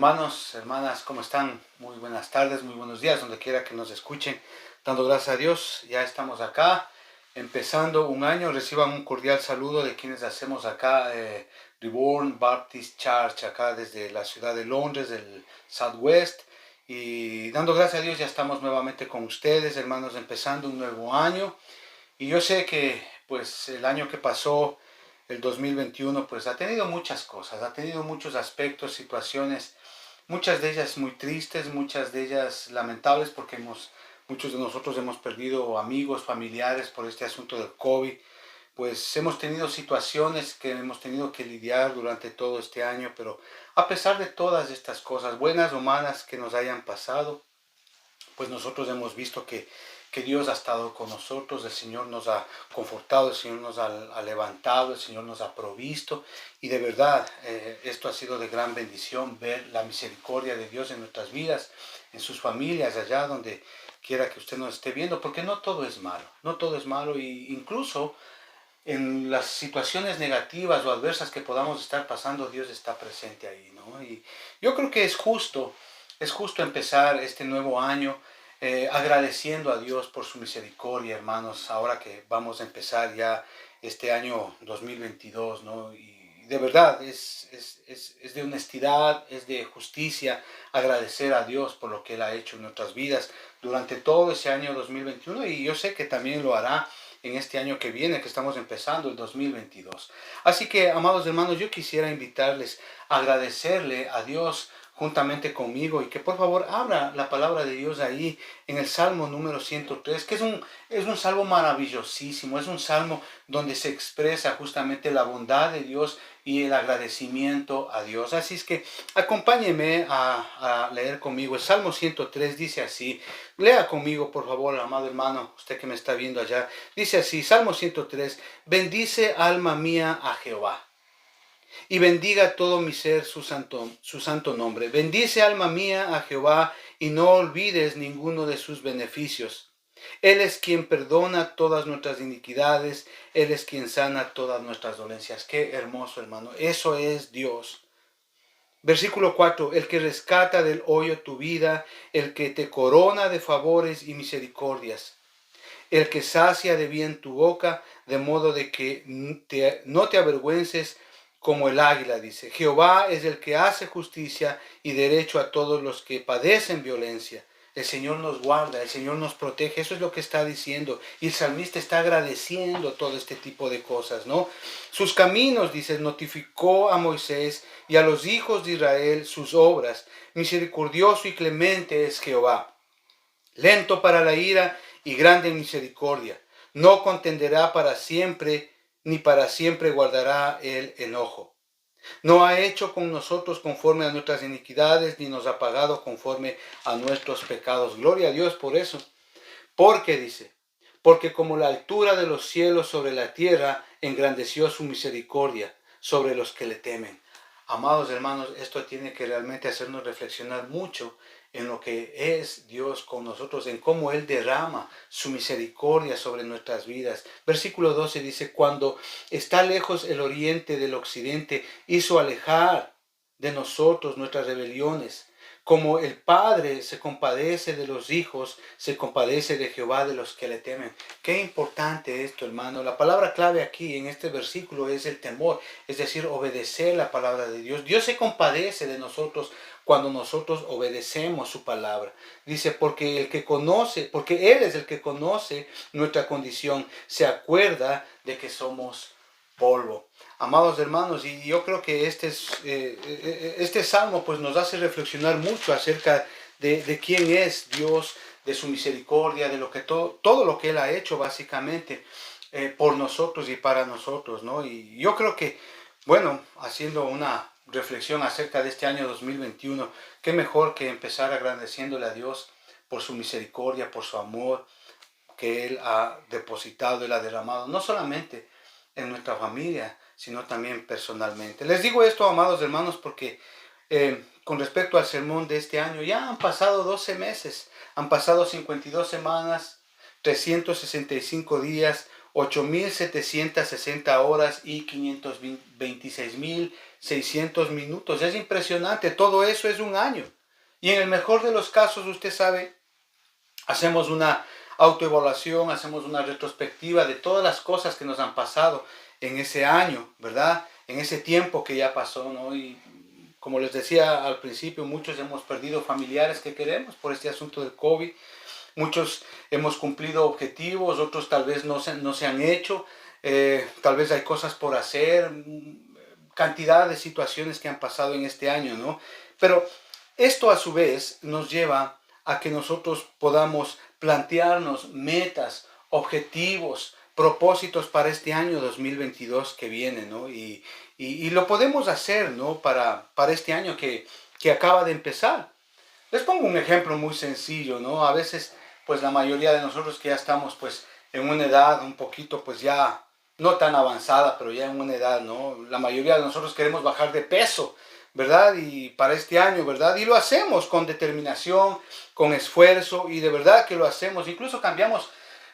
Hermanos, hermanas, ¿cómo están? Muy buenas tardes, muy buenos días, donde quiera que nos escuchen. Dando gracias a Dios, ya estamos acá, empezando un año. Reciban un cordial saludo de quienes hacemos acá Reborn Baptist Church, acá desde la ciudad de Londres, del Southwest. Y dando gracias a Dios, ya estamos nuevamente con ustedes, hermanos, empezando un nuevo año. Y yo sé que pues el año que pasó, el 2021, pues ha tenido muchas cosas, ha tenido muchos aspectos, situaciones, muchas de ellas muy tristes, muchas de ellas lamentables porque muchos de nosotros hemos perdido amigos, familiares por este asunto del COVID. Pues hemos tenido situaciones que hemos tenido que lidiar durante todo este año, pero a pesar de todas estas cosas, buenas o malas que nos hayan pasado, pues nosotros hemos visto que Dios ha estado con nosotros, el Señor nos ha confortado, el Señor nos ha levantado, el Señor nos ha provisto, y de verdad esto ha sido de gran bendición, ver la misericordia de Dios en nuestras vidas, en sus familias, allá donde quiera que usted nos esté viendo, porque no todo es malo, no todo es malo, e incluso en las situaciones negativas o adversas que podamos estar pasando, Dios está presente ahí, ¿no? Y yo creo que es justo empezar este nuevo año agradeciendo a Dios por su misericordia, hermanos, ahora que vamos a empezar ya este año 2022, ¿no? Y de verdad es de honestidad, es de justicia agradecer a Dios por lo que Él ha hecho en nuestras vidas durante todo ese año 2021, y yo sé que también lo hará en este año que viene, que estamos empezando, el 2022. Así que, amados hermanos, yo quisiera invitarles a agradecerle a Dios juntamente conmigo, y que por favor abra la palabra de Dios ahí en el Salmo número 103, que es un salmo maravillosísimo, es un salmo donde se expresa justamente la bondad de Dios y el agradecimiento a Dios. Así es que acompáñeme a leer conmigo. El Salmo 103 dice así, lea conmigo por favor, amado hermano, usted que me está viendo allá. Dice así, Salmo 103, bendice alma mía a Jehová, y bendiga todo mi ser su santo nombre. Bendice alma mía a Jehová, y no olvides ninguno de sus beneficios. Él es quien perdona todas nuestras iniquidades, Él es quien sana todas nuestras dolencias. Qué hermoso, hermano, eso es Dios. Versículo 4, el que rescata del hoyo tu vida, el que te corona de favores y misericordias, el que sacia de bien tu boca, de modo de que no te avergüences como el águila, dice. Jehová es el que hace justicia y derecho a todos los que padecen violencia. El Señor nos guarda, el Señor nos protege, eso es lo que está diciendo. Y el salmista está agradeciendo todo este tipo de cosas, ¿no? Sus caminos, dice, notificó a Moisés y a los hijos de Israel sus obras. Misericordioso y clemente es Jehová, lento para la ira y grande en misericordia. No contenderá para siempre, ni para siempre guardará el enojo. No ha hecho con nosotros conforme a nuestras iniquidades, ni nos ha pagado conforme a nuestros pecados. Gloria a Dios por eso. Porque dice, porque como la altura de los cielos sobre la tierra, engrandeció su misericordia sobre los que le temen. Amados hermanos, esto tiene que realmente hacernos reflexionar mucho en lo que es Dios con nosotros, en cómo Él derrama su misericordia sobre nuestras vidas. Versículo 12 dice, cuando está lejos el oriente del occidente, hizo alejar de nosotros nuestras rebeliones. Como el Padre se compadece de los hijos, se compadece de Jehová de los que le temen. Qué importante esto, hermano. La palabra clave aquí en este versículo es el temor, es decir, obedecer la palabra de Dios. Dios se compadece de nosotros cuando nosotros obedecemos su palabra. Dice, porque Él es el que conoce nuestra condición, se acuerda de que somos polvo. Amados hermanos, y yo creo que este salmo pues nos hace reflexionar mucho acerca de quién es Dios, de su misericordia, de lo que todo lo que Él ha hecho básicamente por nosotros y para nosotros, ¿no? Y yo creo que, bueno, haciendo una reflexión acerca de este año 2021, qué mejor que empezar agradeciéndole a Dios por su misericordia, por su amor que Él ha depositado, Él ha derramado, no solamente en nuestra familia, sino también personalmente. Les digo esto, amados hermanos, porque con respecto al sermón de este año, ya han pasado 12 meses, han pasado 52 semanas, 365 días, 8.760 horas y 526.000 600 minutos. Es impresionante, todo eso es un año. Y en el mejor de los casos, usted sabe, hacemos una autoevaluación, hacemos una retrospectiva de todas las cosas que nos han pasado en ese año, ¿verdad? En ese tiempo que ya pasó, ¿no? Y como les decía al principio, muchos hemos perdido familiares que queremos por este asunto del COVID. Muchos hemos cumplido objetivos, otros tal vez no se han hecho. Tal vez hay cosas por hacer, cantidad de situaciones que han pasado en este año, ¿no? Pero esto a su vez nos lleva a que nosotros podamos plantearnos metas, objetivos, propósitos para este año 2022 que viene, ¿no? Y lo podemos hacer, ¿no? Para este año que acaba de empezar. Les pongo un ejemplo muy sencillo, ¿no? A veces, pues la mayoría de nosotros que ya estamos, pues, en una edad un poquito, pues ya no tan avanzada, pero ya en una edad, ¿no? La mayoría de nosotros queremos bajar de peso, ¿verdad? Y para este año, ¿verdad? Y lo hacemos con determinación, con esfuerzo, y de verdad que lo hacemos. Incluso cambiamos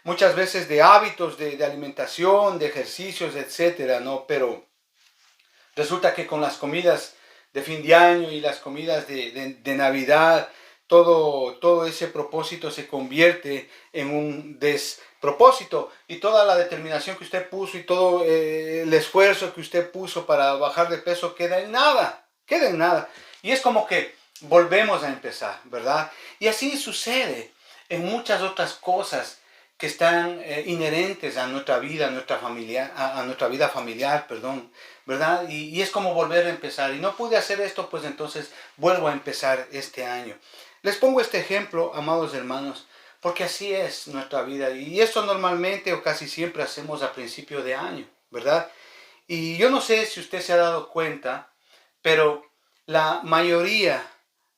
muchas veces de hábitos, de alimentación, de ejercicios, etcétera, ¿no? Pero resulta que con las comidas de fin de año y las comidas de Navidad, todo ese propósito se convierte en un despropósito, y toda la determinación que usted puso y todo el esfuerzo que usted puso para bajar de peso queda en nada, queda en nada. Y es como que volvemos a empezar, ¿verdad? Y así sucede en muchas otras cosas que están inherentes a nuestra vida, a nuestra vida familiar, perdón, ¿verdad? Y es como volver a empezar. Y no pude hacer esto, pues entonces vuelvo a empezar este año. Les pongo este ejemplo, amados hermanos, porque así es nuestra vida. Y esto normalmente o casi siempre hacemos a principio de año, ¿verdad? Y yo no sé si usted se ha dado cuenta, pero la mayoría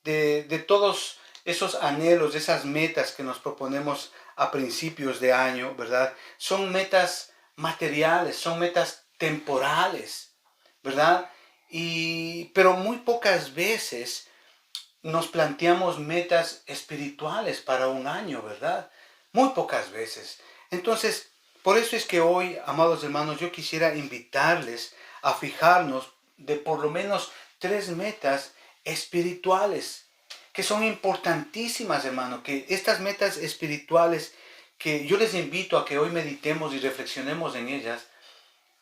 de todos esos anhelos, de esas metas que nos proponemos a principios de año, ¿verdad? Son metas materiales, son metas temporales, ¿verdad? Pero muy pocas veces nos planteamos metas espirituales para un año, ¿verdad? Muy pocas veces. Entonces, por eso es que hoy, amados hermanos, yo quisiera invitarles a fijarnos de por lo menos 3 metas espirituales que son importantísimas, hermano, que estas metas espirituales que yo les invito a que hoy meditemos y reflexionemos en ellas,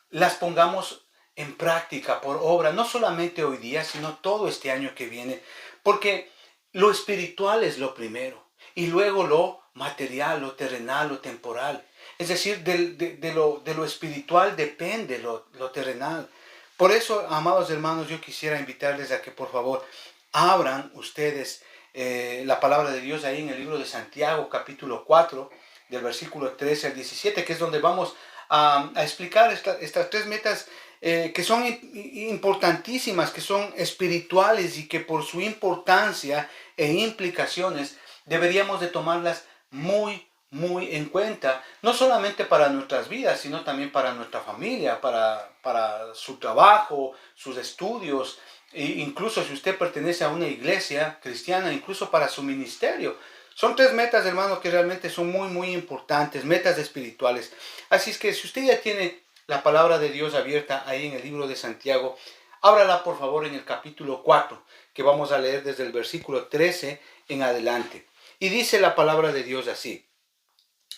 las pongamos en práctica por obra, no solamente hoy día, sino todo este año que viene, porque lo espiritual es lo primero, y luego lo material, lo terrenal, lo temporal. Es decir, de lo espiritual depende lo terrenal. Por eso, amados hermanos, yo quisiera invitarles a que por favor abran ustedes la palabra de Dios ahí en el libro de Santiago, capítulo 4, del versículo 13 al 17, que es donde vamos a explicar estas 3 metas que son importantísimas, que son espirituales y que por su importancia e implicaciones deberíamos de tomarlas muy en cuenta, no solamente para nuestras vidas, sino también para nuestra familia, para su trabajo, sus estudios, e incluso si usted pertenece a una iglesia cristiana, incluso para su ministerio. Son 3 metas, hermano, que realmente son muy importantes, metas espirituales. Así es que si usted ya tiene la palabra de Dios abierta ahí en el libro de Santiago, ábrala por favor en el capítulo 4, que vamos a leer desde el versículo 13 en adelante. Y dice la palabra de Dios así: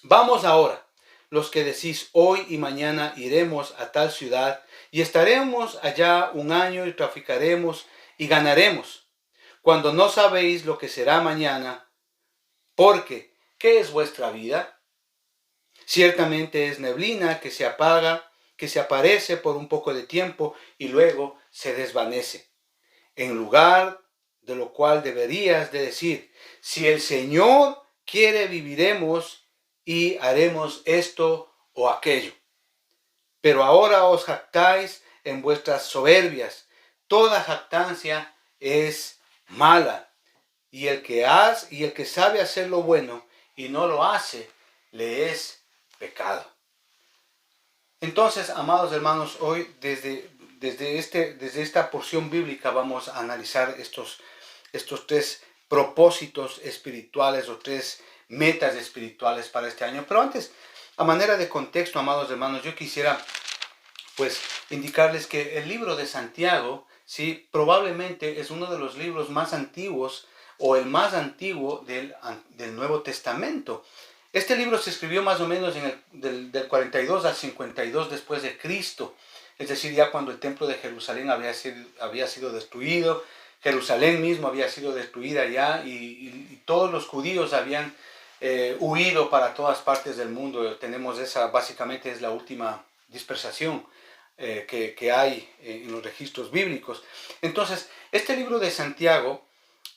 Vamos ahora, los que decís hoy y mañana iremos a tal ciudad y estaremos allá un año y traficaremos y ganaremos, cuando no sabéis lo que será mañana. Porque, ¿qué es vuestra vida? Ciertamente es neblina que se apaga, que se aparece por un poco de tiempo y luego se desvanece. En lugar de lo cual deberías de decir: si el Señor quiere, viviremos y haremos esto o aquello. Pero ahora os jactáis en vuestras soberbias. Toda jactancia es mala. Y el que sabe hacer lo bueno y no lo hace, le es pecado. Entonces, amados hermanos, hoy desde esta porción bíblica vamos a analizar estos 3 propósitos espirituales o 3 metas espirituales para este año. Pero antes, a manera de contexto, amados hermanos, yo quisiera pues indicarles que el libro de Santiago ¿sí? Probablemente es uno de los libros más antiguos o el más antiguo del Nuevo Testamento. Este libro se escribió más o menos del 42 al 52 después de Cristo, es decir, ya cuando el templo de Jerusalén había sido destruido, Jerusalén mismo había sido destruida ya y todos los judíos habían huido para todas partes del mundo. Tenemos esa, básicamente es la última dispersación que hay en los registros bíblicos. Entonces, este libro de Santiago,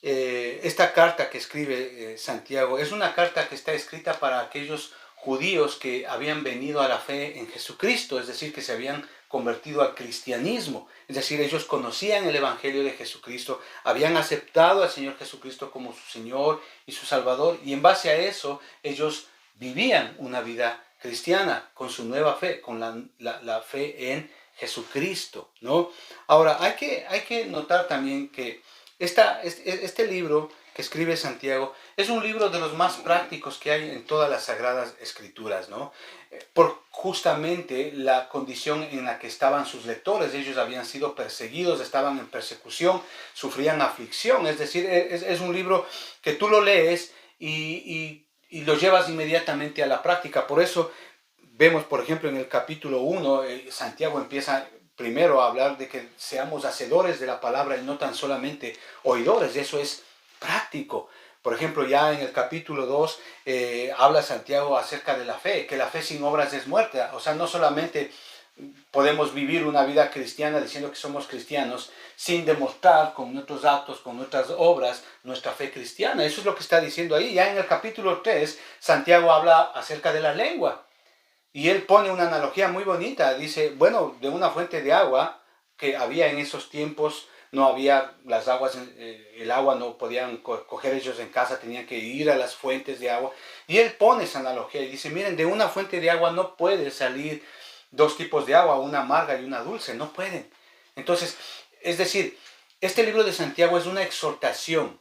esta carta que escribe Santiago, es una carta que está escrita para aquellos judíos que habían venido a la fe en Jesucristo, es decir, que se habían convertido al cristianismo, es decir, ellos conocían el Evangelio de Jesucristo, habían aceptado al Señor Jesucristo como su Señor y su Salvador, y en base a eso ellos vivían una vida cristiana con su nueva fe, con la fe en Jesucristo, ¿no? Ahora, hay que notar también que este libro que escribe Santiago es un libro de los más prácticos que hay en todas las Sagradas Escrituras, ¿no? Por justamente la condición en la que estaban sus lectores. Ellos habían sido perseguidos, estaban en persecución, sufrían aflicción. Es decir, es un libro que tú lo lees y lo llevas inmediatamente a la práctica. Por eso vemos, por ejemplo, en el capítulo 1, Santiago empieza primero a hablar de que seamos hacedores de la palabra y no tan solamente oidores. Eso es práctico. Por ejemplo, ya en el capítulo 2 habla Santiago acerca de la fe, que la fe sin obras es muerta. O sea, no solamente podemos vivir una vida cristiana diciendo que somos cristianos sin demostrar con nuestros actos, con nuestras obras, nuestra fe cristiana. Eso es lo que está diciendo ahí. Ya en el capítulo 3, Santiago habla acerca de la lengua. Y él pone una analogía muy bonita. Dice, bueno, de una fuente de agua que había en esos tiempos, no había las aguas, el agua no podían coger ellos en casa, tenían que ir a las fuentes de agua. Y él pone esa analogía y dice, miren, de una fuente de agua no puede salir dos tipos de agua, una amarga y una dulce, no pueden. Entonces, es decir, este libro de Santiago es una exhortación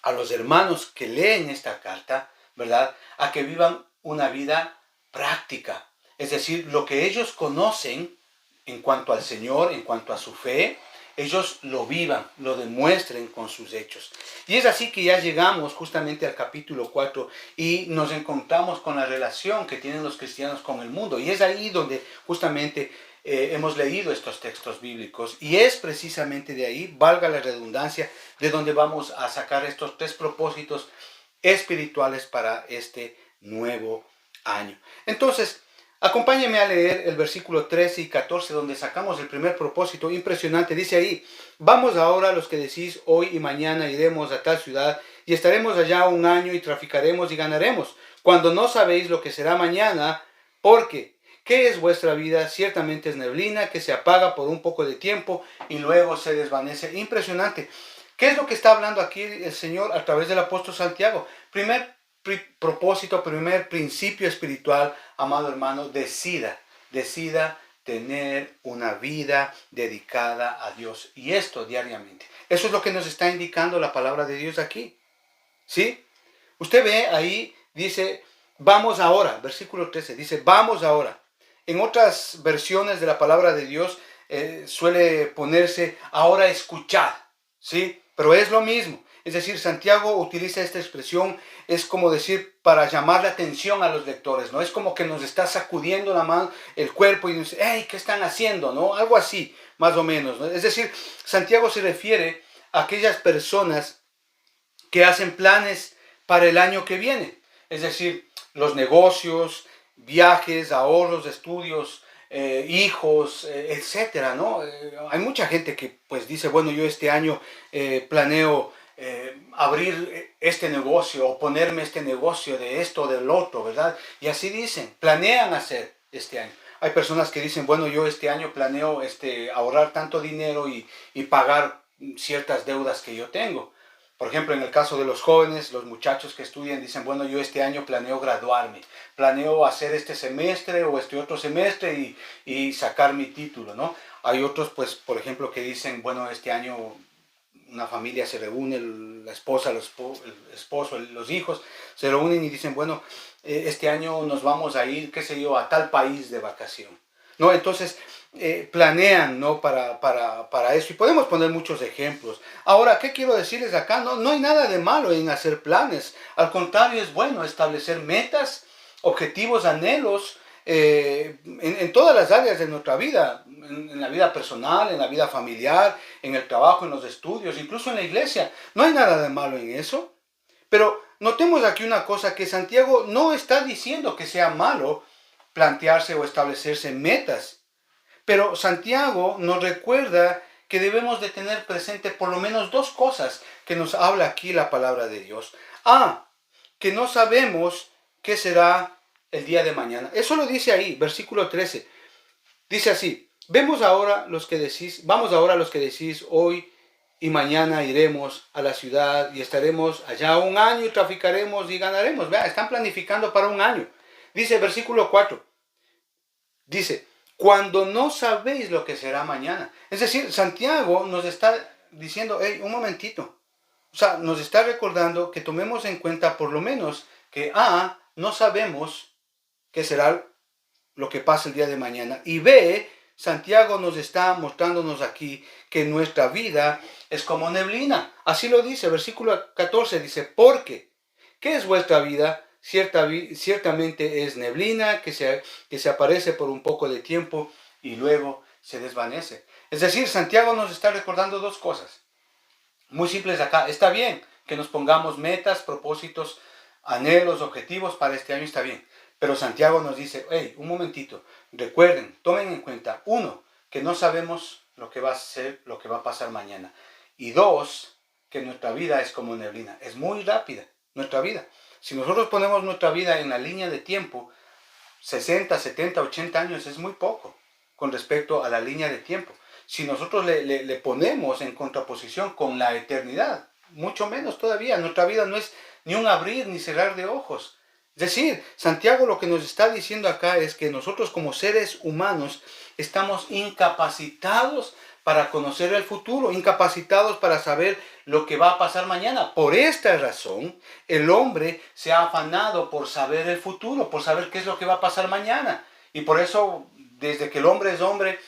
a los hermanos que leen esta carta, ¿verdad? A que vivan una vida práctica. Es decir, lo que ellos conocen en cuanto al Señor, en cuanto a su fe, ellos lo vivan, lo demuestren con sus hechos. Y es así que ya llegamos justamente al capítulo 4 y nos encontramos con la relación que tienen los cristianos con el mundo. Y es ahí donde justamente hemos leído estos textos bíblicos. Y es precisamente de ahí, valga la redundancia, de donde vamos a sacar estos tres propósitos espirituales para este nuevo año. Entonces, acompáñenme a leer el versículo 13 y 14, donde sacamos el primer propósito impresionante. Dice ahí, vamos ahora los que decís, hoy y mañana iremos a tal ciudad y estaremos allá un año y traficaremos y ganaremos, cuando no sabéis lo que será mañana, porque ¿qué es vuestra vida? Ciertamente es neblina que se apaga por un poco de tiempo y luego se desvanece. Impresionante. ¿Qué es lo que está hablando aquí el Señor a través del apóstol Santiago? Primer propósito, primer principio espiritual, amado hermano, decida tener una vida dedicada a Dios. Y esto diariamente. Eso es lo que nos está indicando la palabra de Dios aquí. ¿Sí? Usted ve ahí, dice, vamos ahora, versículo 13, dice, vamos ahora. En otras versiones de la palabra de Dios suele ponerse, ahora escuchad, ¿sí? Pero es lo mismo. Es decir, Santiago utiliza esta expresión, es como decir, para llamar la atención a los lectores, ¿no? Es como que nos está sacudiendo la mano, el cuerpo y dice, hey, ¿qué están haciendo? ¿No? Algo así, más o menos, ¿no? Es decir, Santiago se refiere a aquellas personas que hacen planes para el año que viene. Es decir, los negocios, viajes, ahorros, estudios, hijos, etcétera, ¿no? Hay mucha gente que pues dice, bueno, yo este año planeo abrir este negocio o ponerme este negocio de esto o del otro, ¿verdad? Y así dicen, planean hacer este año. Hay personas que dicen, bueno, yo este año planeo ahorrar tanto dinero y pagar ciertas deudas que yo tengo. Por ejemplo, en el caso de los jóvenes, los muchachos que estudian dicen, bueno, yo este año planeo graduarme, planeo hacer este semestre o este otro semestre y sacar mi título, ¿no? Hay otros, pues, por ejemplo, que dicen, bueno, este año una familia se reúne, la esposa, el esposo, los hijos, se reúnen y dicen, bueno, este año nos vamos a ir, qué sé yo, a tal país de vacación. ¿no? Entonces, planean, ¿no? Para eso. Y podemos poner muchos ejemplos. Ahora, ¿qué quiero decirles acá? No, no hay nada de malo en hacer planes. Al contrario, es bueno establecer metas, objetivos, anhelos, en todas las áreas de nuestra vida, en la vida personal, en la vida familiar, en el trabajo, en los estudios, incluso en la iglesia. No hay nada de malo en eso. Pero notemos aquí una cosa, que Santiago no está diciendo que sea malo plantearse o establecerse metas. Pero Santiago nos recuerda que debemos de tener presente por lo menos dos cosas que nos habla aquí la palabra de Dios. Que no sabemos qué será el día de mañana. Eso lo dice ahí, versículo 13. Dice así: vamos ahora los que decís, hoy y mañana iremos a la ciudad y estaremos allá un año y traficaremos y ganaremos. Vea, están planificando para un año. Dice versículo 4. Dice, cuando no sabéis lo que será mañana. Es decir, Santiago nos está diciendo, hey, un momentito. O sea, nos está recordando que tomemos en cuenta por lo menos que no sabemos qué será lo que pasa el día de mañana. Y B, Santiago nos está mostrándonos aquí que nuestra vida es como neblina. Así lo dice, versículo 14 dice, porque, ¿qué es vuestra vida? Ciertamente es neblina que se aparece por un poco de tiempo y luego se desvanece. Es decir, Santiago nos está recordando dos cosas muy simples acá. Está bien que nos pongamos metas, propósitos, anhelos, objetivos para este año, está bien. Pero Santiago nos dice, hey, un momentito, recuerden, tomen en cuenta, uno, que no sabemos lo que va a ser, lo que va a pasar mañana. Y dos, que nuestra vida es como neblina, es muy rápida nuestra vida. Si nosotros ponemos nuestra vida en la línea de tiempo, 60, 70, 80 años es muy poco con respecto a la línea de tiempo. Si nosotros le ponemos en contraposición con la eternidad, mucho menos todavía. Nuestra vida no es ni un abrir ni cerrar de ojos. Es decir, Santiago lo que nos está diciendo acá es que nosotros como seres humanos estamos incapacitados para conocer el futuro, incapacitados para saber lo que va a pasar mañana. Por esta razón, el hombre se ha afanado por saber el futuro, por saber qué es lo que va a pasar mañana. Y por eso, desde que el hombre es hombre,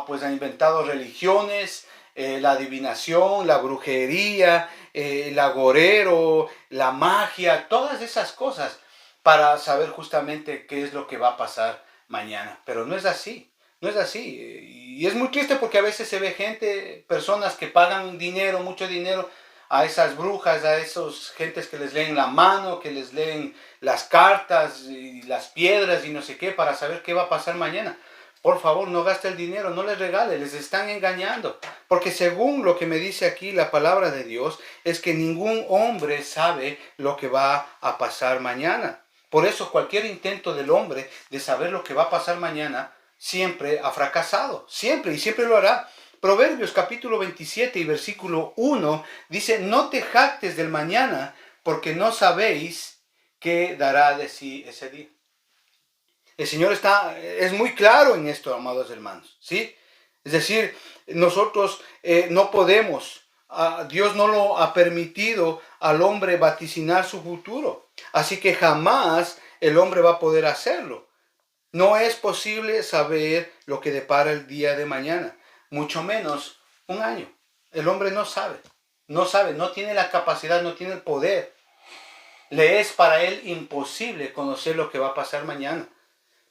pues ha inventado religiones, la adivinación, la brujería, el agorero, la magia, todas esas cosas para saber justamente qué es lo que va a pasar mañana. Pero no es así, no es así. Y es muy triste porque a veces se ve gente, personas que pagan dinero, mucho dinero, a esas brujas, a esos gentes que les leen la mano, que les leen las cartas y las piedras y no sé qué para saber qué va a pasar mañana. Por favor, no gaste el dinero, no les regale, les están engañando. Porque según lo que me dice aquí la palabra de Dios, es que ningún hombre sabe lo que va a pasar mañana. Por eso cualquier intento del hombre de saber lo que va a pasar mañana siempre ha fracasado, siempre y siempre lo hará. Proverbios capítulo 27 y versículo 1 dice, no te jactes del mañana, porque no sabéis qué dará de sí ese día. El Señor es muy claro en esto, amados hermanos, ¿sí? Es decir, nosotros no podemos, Dios no lo ha permitido al hombre vaticinar su futuro, así que jamás el hombre va a poder hacerlo. No es posible saber lo que depara el día de mañana, mucho menos un año. El hombre no sabe, no tiene la capacidad, no tiene el poder. Le es para él imposible conocer lo que va a pasar mañana.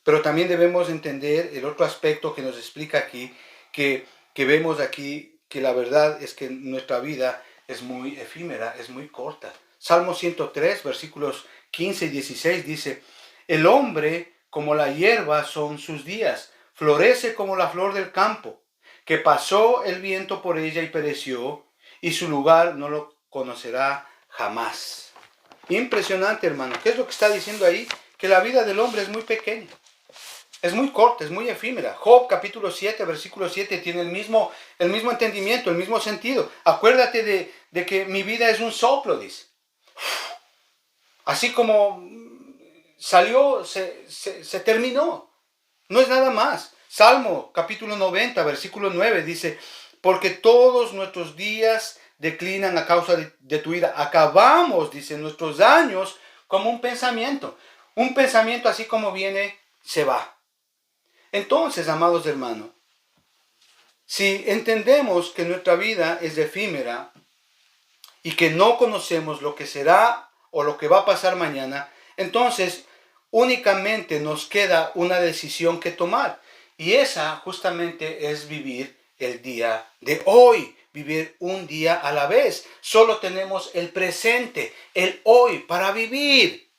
Pero también debemos entender el otro aspecto que nos explica aquí, que vemos aquí, que la verdad es que nuestra vida es muy efímera, es muy corta. Salmo 103, versículos 15 y 16 dice, el hombre como la hierba son sus días, florece como la flor del campo, que pasó el viento por ella y pereció, y su lugar no lo conocerá jamás. Impresionante, hermano. ¿Qué es lo que está diciendo ahí? Que la vida del hombre es muy pequeña. Es muy corta, es muy efímera. Job capítulo 7, versículo 7 tiene el mismo entendimiento, el mismo sentido. Acuérdate de que mi vida es un soplo, dice. Así como salió, se terminó. No es nada más. Salmo capítulo 90, versículo 9 dice, porque todos nuestros días declinan a causa de tu ira. Acabamos, dice, nuestros años como un pensamiento. Un pensamiento así como viene, se va. Entonces, amados hermanos, si entendemos que nuestra vida es efímera y que no conocemos lo que será o lo que va a pasar mañana, entonces únicamente nos queda una decisión que tomar. Y esa justamente es vivir el día de hoy, vivir un día a la vez. Solo tenemos el presente, el hoy para vivir.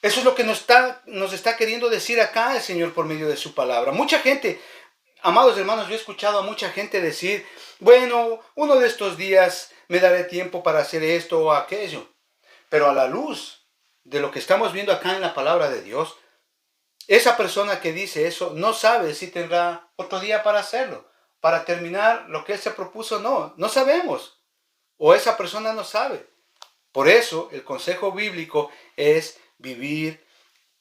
Eso es lo que nos está queriendo decir acá el Señor por medio de su palabra. Mucha gente, amados hermanos, yo he escuchado a mucha gente decir, bueno, uno de estos días me daré tiempo para hacer esto o aquello. Pero a la luz de lo que estamos viendo acá en la palabra de Dios, esa persona que dice eso no sabe si tendrá otro día para hacerlo, para terminar lo que él se propuso. No sabemos. O esa persona no sabe. Por eso el consejo bíblico es vivir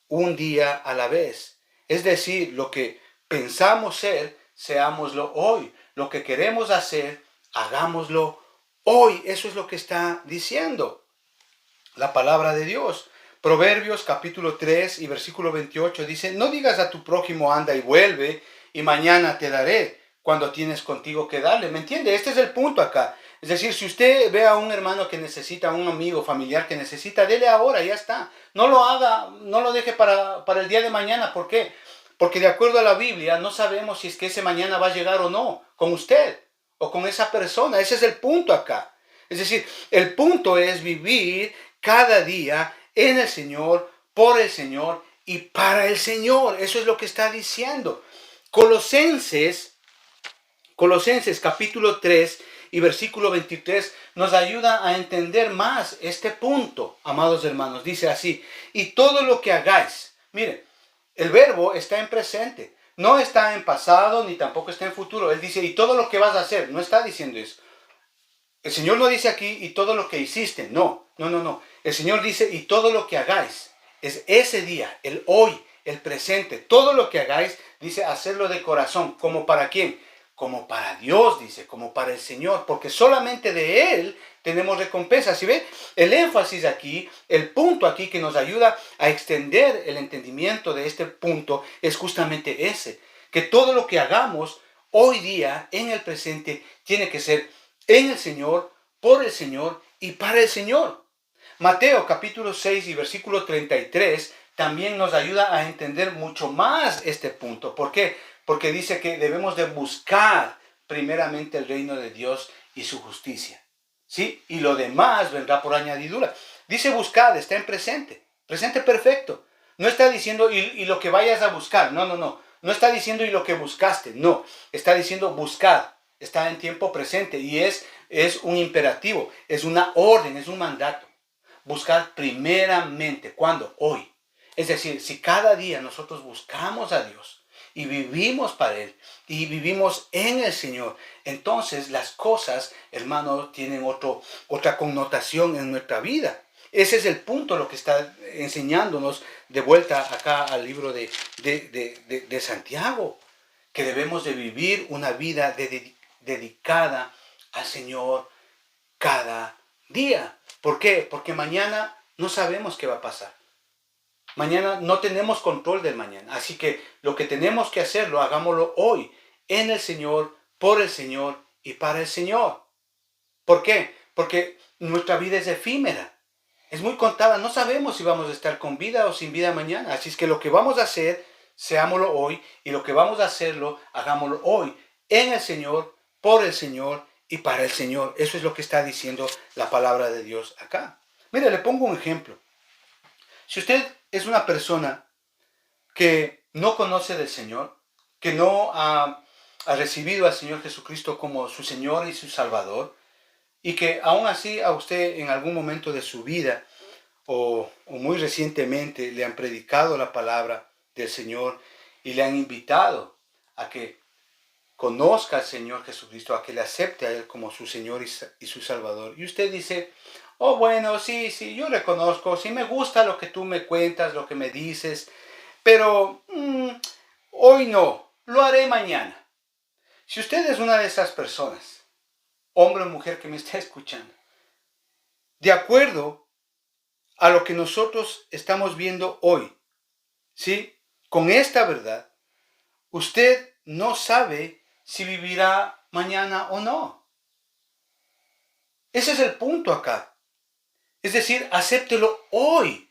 un día a la vez. Es decir, lo que pensamos ser, seámoslo hoy. Lo que queremos hacer, hagámoslo hoy. Eso es lo que está diciendo la palabra de Dios. Proverbios capítulo 3 y versículo 28 dice, no digas a tu prójimo anda y vuelve y mañana te daré cuando tienes contigo que darle. ¿Me entiende? Este es el punto acá. Es decir, si usted ve a un hermano que necesita, a un amigo familiar que necesita, dele ahora, ya está. No lo haga, no lo deje para el día de mañana. ¿Por qué? Porque de acuerdo a la Biblia no sabemos si es que ese mañana va a llegar o no con usted o con esa persona. Ese es el punto acá. Es decir, el punto es vivir cada día en el Señor, por el Señor y para el Señor. Eso es lo que está diciendo. Colosenses capítulo 3 y versículo 23 nos ayuda a entender más este punto, amados hermanos. Dice así, y todo lo que hagáis. Miren, el verbo está en presente. No está en pasado ni tampoco está en futuro. Él dice, y todo lo que vas a hacer. No está diciendo eso. El Señor no dice aquí, y todo lo que hiciste. No. El Señor dice, y todo lo que hagáis. Es ese día, el hoy, el presente. Todo lo que hagáis, dice, hacerlo de corazón. ¿Como para quién? Como para Dios, dice, como para el Señor. Porque solamente de Él tenemos recompensa. ¿Sí ve? El énfasis aquí, el punto aquí que nos ayuda a extender el entendimiento de este punto es justamente ese. Que todo lo que hagamos hoy día, en el presente, tiene que ser en el Señor, por el Señor y para el Señor. Mateo capítulo 6 y versículo 33 también nos ayuda a entender mucho más este punto. ¿Por qué? Porque dice que debemos de buscar primeramente el reino de Dios y su justicia. ¿Sí? Y lo demás vendrá por añadidura. Dice buscad, está en presente. Presente perfecto. No está diciendo y lo que vayas a buscar. No. No está diciendo y lo que buscaste. No. Está diciendo buscad. Está en tiempo presente y es un imperativo, es una orden, es un mandato. Buscar primeramente, ¿cuándo? Hoy. Es decir, si cada día nosotros buscamos a Dios y vivimos para Él y vivimos en el Señor, entonces las cosas, hermano, tienen otra connotación en nuestra vida. Ese es el punto, lo que está enseñándonos de vuelta acá al libro de Santiago, que debemos de vivir una vida dedicada al Señor cada día. ¿Por qué? Porque mañana no sabemos qué va a pasar. Mañana no tenemos control del mañana. Así que lo que tenemos que hacerlo, hagámoslo hoy, en el Señor, por el Señor y para el Señor. ¿Por qué? Porque nuestra vida es efímera. Es muy contada. No sabemos si vamos a estar con vida o sin vida mañana. Así es que lo que vamos a hacer, seámoslo hoy. Y lo que vamos a hacerlo, hagámoslo hoy. En el Señor, por el Señor y para el Señor. Eso es lo que está diciendo la palabra de Dios acá. Mire, le pongo un ejemplo. Si usted es una persona que no conoce del Señor, que no ha recibido al Señor Jesucristo como su Señor y su Salvador, y que aún así a usted en algún momento de su vida o muy recientemente le han predicado la palabra del Señor y le han invitado a que conozca al Señor Jesucristo, a que le acepte a Él como su Señor y su Salvador. Y usted dice, oh bueno, sí, yo reconozco, sí me gusta lo que tú me cuentas, lo que me dices, pero hoy no, lo haré mañana. Si usted es una de esas personas, hombre o mujer que me está escuchando, de acuerdo a lo que nosotros estamos viendo hoy, ¿sí? Con esta verdad, usted no sabe si vivirá mañana o no. Ese es el punto acá. Es decir, acéptelo hoy.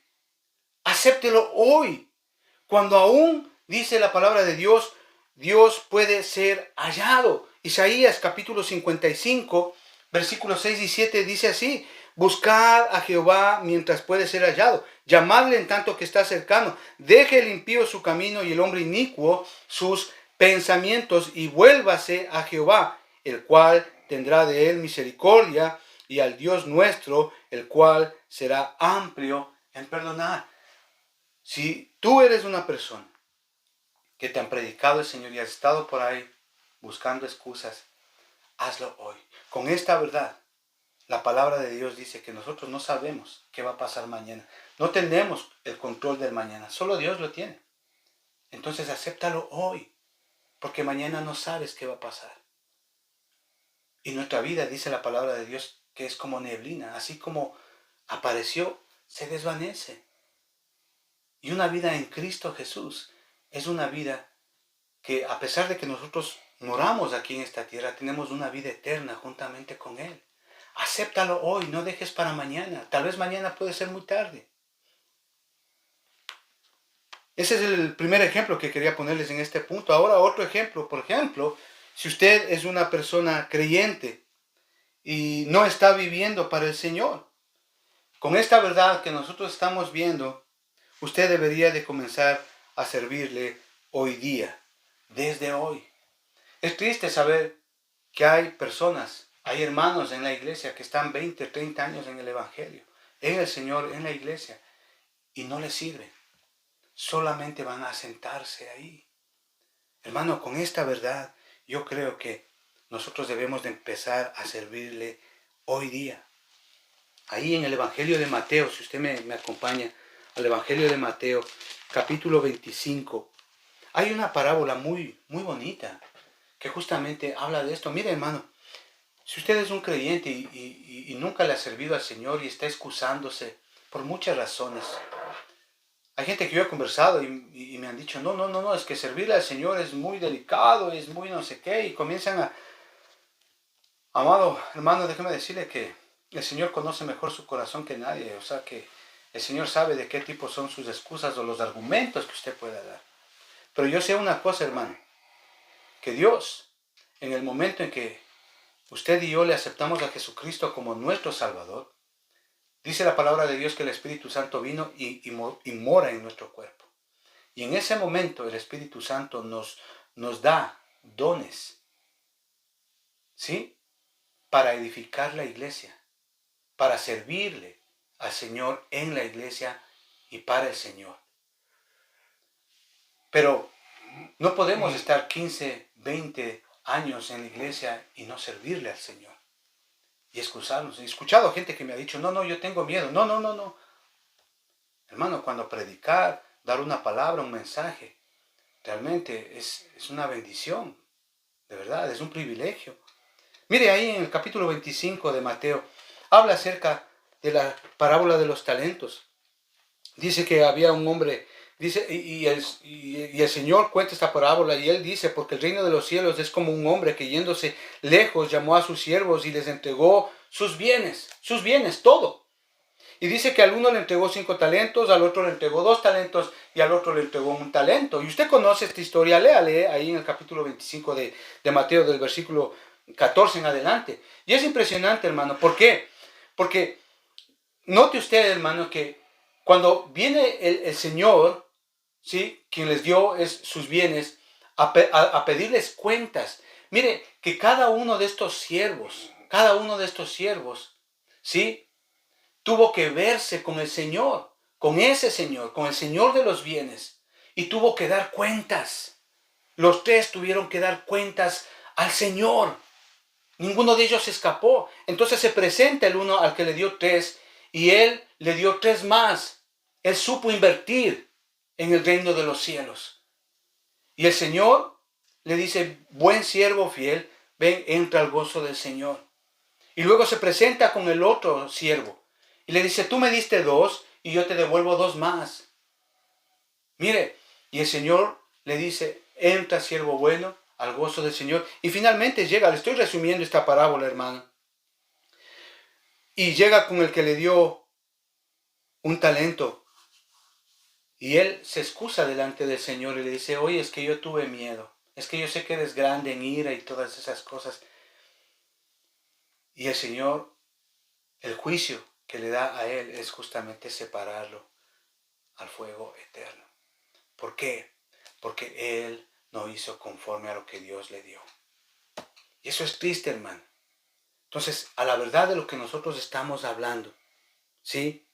Acéptelo hoy. Cuando aún dice la palabra de Dios, Dios puede ser hallado. Isaías capítulo 55, versículos 6 y 7 dice así: buscad a Jehová mientras puede ser hallado, llamadle en tanto que está cercano, deje el impío su camino y el hombre inicuo sus pensamientos, y vuélvase a Jehová, el cual tendrá de él misericordia, y al Dios nuestro, el cual será amplio en perdonar. Si tú eres una persona que te han predicado el Señor y has estado por ahí buscando excusas, hazlo hoy. Con esta verdad, la palabra de Dios dice que nosotros no sabemos qué va a pasar mañana. No tenemos el control del mañana, solo Dios lo tiene. Entonces acéptalo hoy, porque mañana no sabes qué va a pasar. Y nuestra vida, dice la palabra de Dios, que es como neblina, así como apareció, se desvanece. Y una vida en Cristo Jesús es una vida que, a pesar de que nosotros moramos aquí en esta tierra, tenemos una vida eterna juntamente con Él. Acéptalo hoy, no dejes para mañana. Tal vez mañana puede ser muy tarde. Ese es el primer ejemplo que quería ponerles en este punto. Ahora otro ejemplo. Por ejemplo, si usted es una persona creyente y no está viviendo para el Señor, con esta verdad que nosotros estamos viendo, usted debería de comenzar a servirle hoy día, desde hoy. Es triste saber que hay personas, hay hermanos en la iglesia que están 20, 30 años en el Evangelio, en el Señor, en la iglesia, y no les sirve. Solamente van a sentarse ahí. Hermano, con esta verdad, yo creo que nosotros debemos de empezar a servirle hoy día. Ahí en el Evangelio de Mateo, si usted me acompaña al Evangelio de Mateo, capítulo 25, hay una parábola muy bonita que justamente habla de esto. Mire, hermano, si usted es un creyente y nunca le ha servido al Señor y está excusándose por muchas razones. Hay gente que yo he conversado y me han dicho, no, es que servirle al Señor es muy delicado, es muy no sé qué, y comienzan a... Amado hermano, déjeme decirle que el Señor conoce mejor su corazón que nadie, o sea que el Señor sabe de qué tipo son sus excusas o los argumentos que usted pueda dar. Pero yo sé una cosa, hermano, que Dios, en el momento en que usted y yo le aceptamos a Jesucristo como nuestro Salvador, dice la palabra de Dios que el Espíritu Santo vino y mora en nuestro cuerpo. Y en ese momento el Espíritu Santo nos da dones, ¿sí? Para edificar la iglesia, para servirle al Señor en la iglesia y para el Señor. Pero no podemos estar 15, 20 años en la iglesia y no servirle al Señor. Y excusarnos. He escuchado gente que me ha dicho, no, yo tengo miedo. No. Hermano, cuando predicar, dar una palabra, un mensaje, realmente es una bendición. De verdad, es un privilegio. Mire ahí en el capítulo 25 de Mateo, habla acerca de la parábola de los talentos. Dice que había un hombre, dice, y el Señor cuenta esta parábola y él dice, porque el reino de los cielos es como un hombre que yéndose lejos llamó a sus siervos y les entregó sus bienes, todo. Y dice que al uno le entregó 5 talentos, al otro le entregó 2 talentos y al otro le entregó 1 talento. Y usted conoce esta historia, léale ahí en el capítulo 25 de Mateo, del versículo 14 en adelante. Y es impresionante, hermano. ¿Por qué? Porque note usted, hermano, que cuando viene el Señor, ¿sí?, quien les dio sus bienes, a pedirles cuentas. Mire, que cada uno de estos siervos, ¿sí?, tuvo que verse con el Señor, con ese Señor, con el Señor de los bienes, y tuvo que dar cuentas. Los 3 tuvieron que dar cuentas al Señor. Ninguno de ellos escapó. Entonces se presenta el uno al que le dio 3 y él le dio 3 más. Él supo invertir en el reino de los cielos. Y el Señor le dice, buen siervo fiel, ven, entra al gozo del Señor. Y luego se presenta con el otro siervo y le dice, tú me diste 2 y yo te devuelvo 2 más. Mire, y el Señor le dice, entra siervo bueno al gozo del Señor. Y finalmente llega, le estoy resumiendo esta parábola, hermano. Y llega con el que le dio un talento. Y él se excusa delante del Señor y le dice, oye, es que yo tuve miedo. Es que yo sé que eres grande en ira y todas esas cosas. Y el Señor, el juicio que le da a él es justamente separarlo al fuego eterno. ¿Por qué? Porque él no hizo conforme a lo que Dios le dio. Y eso es triste, hermano. Entonces, a la verdad de lo que nosotros estamos hablando, ¿sí?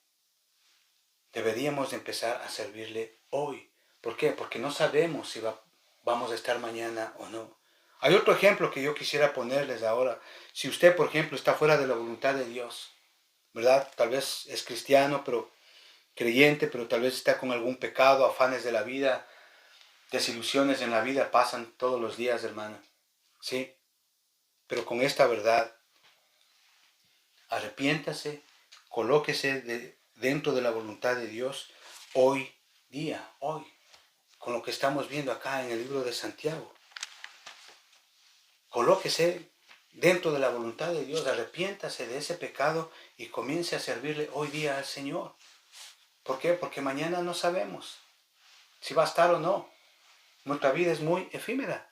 Deberíamos de empezar a servirle hoy. ¿Por qué? Porque no sabemos si vamos a estar mañana o no. Hay otro ejemplo que yo quisiera ponerles ahora. Si usted, por ejemplo, está fuera de la voluntad de Dios, ¿verdad? Tal vez es cristiano, pero creyente, pero tal vez está con algún pecado, afanes de la vida, desilusiones en la vida, pasan todos los días, hermano. ¿Sí? Pero con esta verdad, arrepiéntase, colóquese dentro de la voluntad de Dios hoy día, hoy, con lo que estamos viendo acá en el libro de Santiago. Colóquese dentro de la voluntad de Dios, arrepiéntase de ese pecado y comience a servirle hoy día al Señor. ¿Por qué? Porque mañana no sabemos si va a estar o no. Nuestra vida es muy efímera.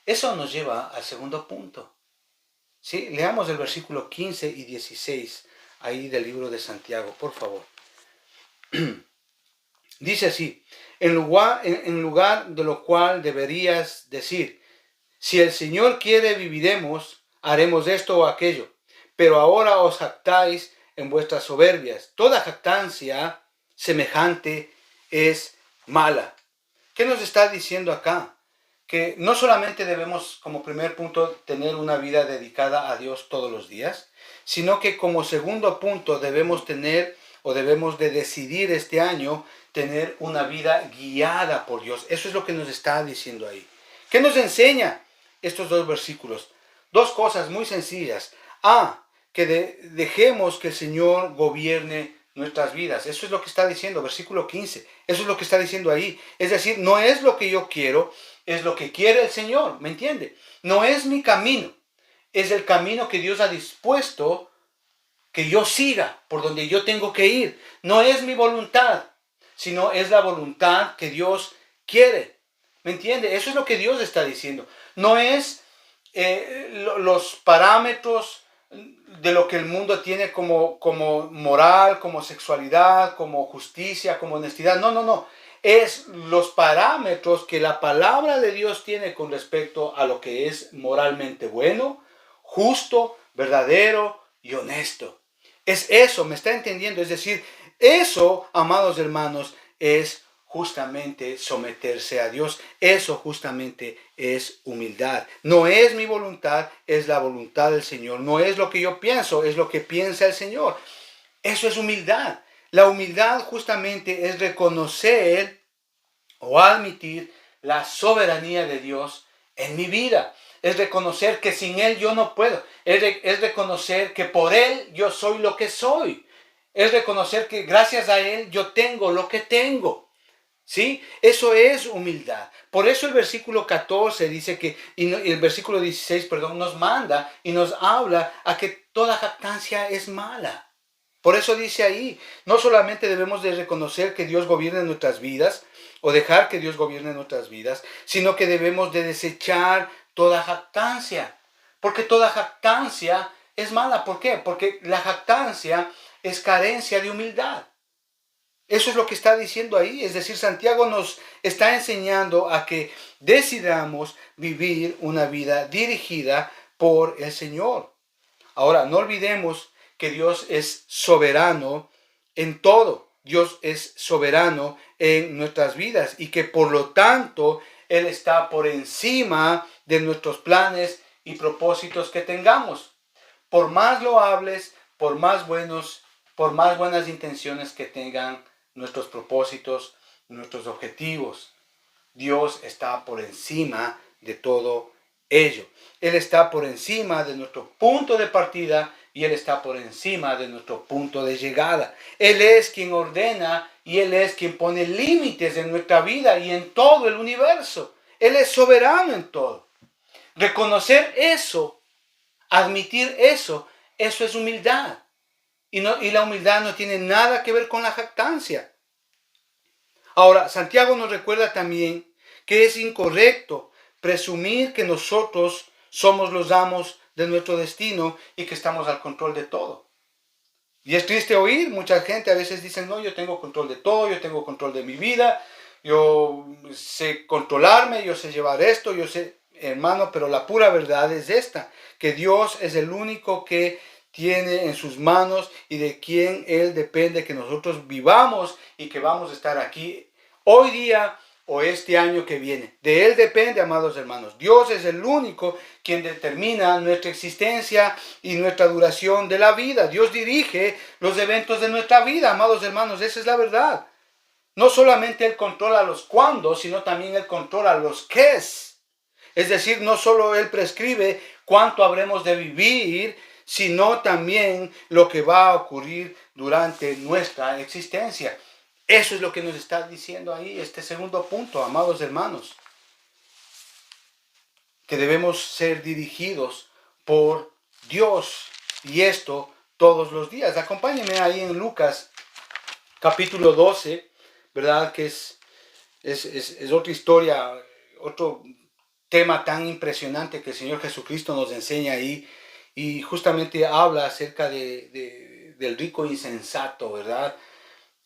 Eso nos lleva al segundo punto. ¿Sí? Leamos el versículo 15 y 16 ahí del libro de Santiago, por favor. Dice así, en lugar de lo cual deberías decir, si el Señor quiere viviremos, haremos esto o aquello, pero ahora os jactáis en vuestras soberbias. Toda jactancia semejante es mala. ¿Qué nos está diciendo acá? Que no solamente debemos, como primer punto, tener una vida dedicada a Dios todos los días, sino que como segundo punto debemos tener o debemos de decidir este año tener una vida guiada por Dios. Eso es lo que nos está diciendo ahí. ¿Qué nos enseña estos dos versículos? Dos cosas muy sencillas. Que dejemos que el Señor gobierne nuestras vidas. Eso es lo que está diciendo, versículo 15. Eso es lo que está diciendo ahí. Es decir, no es lo que yo quiero, es lo que quiere el Señor, ¿me entiende? No es mi camino, es el camino que Dios ha dispuesto que yo siga, por donde yo tengo que ir. No es mi voluntad, sino es la voluntad que Dios quiere. ¿Me entiende? Eso es lo que Dios está diciendo. No es los parámetros de lo que el mundo tiene como moral, como sexualidad, como justicia, como honestidad. No, no, no. Es los parámetros que la palabra de Dios tiene con respecto a lo que es moralmente bueno, justo, verdadero y honesto. Es eso, ¿me está entendiendo? Es decir, eso, amados hermanos, es justamente someterse a Dios. Eso justamente es humildad. No es mi voluntad, es la voluntad del Señor. No es lo que yo pienso, es lo que piensa el Señor. Eso es humildad. La humildad justamente es reconocer o admitir la soberanía de Dios en mi vida. Es reconocer que sin Él yo no puedo. Es reconocer que por Él yo soy lo que soy. Es reconocer que gracias a Él yo tengo lo que tengo. ¿Sí? Eso es humildad. Por eso el versículo 14 dice que, y el versículo 16, perdón, nos manda y nos habla a que toda jactancia es mala. Por eso dice ahí, no solamente debemos de reconocer que Dios gobierna nuestras vidas, o dejar que Dios gobierne nuestras vidas, sino que debemos de desechar toda jactancia. Porque toda jactancia es mala. ¿Por qué? Porque la jactancia es carencia de humildad. Eso es lo que está diciendo ahí. Es decir, Santiago nos está enseñando a que decidamos vivir una vida dirigida por el Señor. Ahora, no olvidemos que Dios es soberano en todo. Dios es soberano en nuestras vidas y que por lo tanto Él está por encima de nuestros planes y propósitos que tengamos. Por más loables, por más buenas intenciones que tengan nuestros propósitos, nuestros objetivos, Dios está por encima de todo ello. Él está por encima de nuestro punto de partida y Él está por encima de nuestro punto de llegada. Él es quien ordena y Él es quien pone límites en nuestra vida y en todo el universo. Él es soberano en todo. Reconocer eso, admitir eso, eso es humildad. Y la humildad no tiene nada que ver con la jactancia. Ahora, Santiago nos recuerda también que es incorrecto presumir que nosotros somos los amos de nuestro destino y que estamos al control de todo. Y es triste oír, mucha gente a veces dice, no, yo tengo control de todo, yo tengo control de mi vida, yo sé controlarme, yo sé llevar esto, yo sé, hermano, pero la pura verdad es esta, que Dios es el único que tiene en sus manos y de quien Él depende que nosotros vivamos y que vamos a estar aquí hoy día o este año que viene. De Él depende, amados hermanos. Dios es el único quien determina nuestra existencia y nuestra duración de la vida. Dios dirige los eventos de nuestra vida, amados hermanos. Esa es la verdad. No solamente Él controla los cuándo, sino también Él controla los qués. Es decir, no solo Él prescribe cuánto habremos de vivir, sino también lo que va a ocurrir durante nuestra existencia. Eso es lo que nos está diciendo ahí este segundo punto, amados hermanos. Que debemos ser dirigidos por Dios. Y esto todos los días. Acompáñenme ahí en Lucas capítulo 12, ¿verdad? Que es otra historia, otro tema tan impresionante que el Señor Jesucristo nos enseña ahí. Y justamente habla acerca del rico insensato, ¿verdad?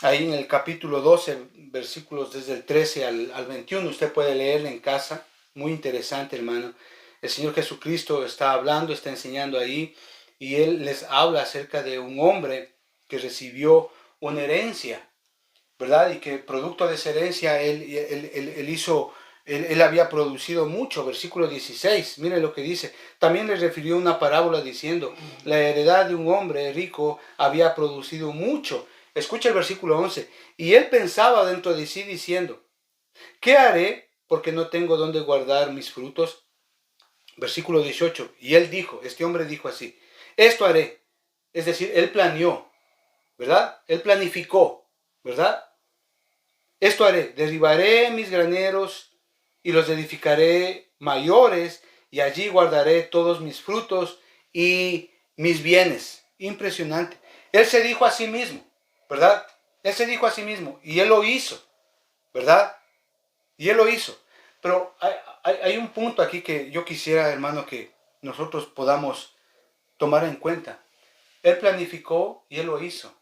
Ahí en el capítulo 12, versículos desde el 13 al 21, usted puede leerlo en casa. Muy interesante, hermano. El Señor Jesucristo está hablando, está enseñando ahí, y Él les habla acerca de un hombre que recibió una herencia, ¿verdad? Y que producto de esa herencia él había producido mucho. Versículo 16, mire lo que dice. También le refirió una parábola diciendo, la heredad de un hombre rico había producido mucho. Escucha el versículo 11. Y él pensaba dentro de sí diciendo, ¿qué haré porque no tengo dónde guardar mis frutos? Versículo 18. Y él dijo, este hombre dijo así, esto haré. Es decir, él planeó, ¿verdad? Él planificó, ¿verdad? Esto haré, derribaré mis graneros y los edificaré mayores y allí guardaré todos mis frutos y mis bienes. Impresionante. Él se dijo a sí mismo, ¿verdad? Él se dijo a sí mismo y él lo hizo, ¿verdad? Y él lo hizo. Pero hay un punto aquí que yo quisiera, hermano, que nosotros podamos tomar en cuenta. Él planificó y él lo hizo.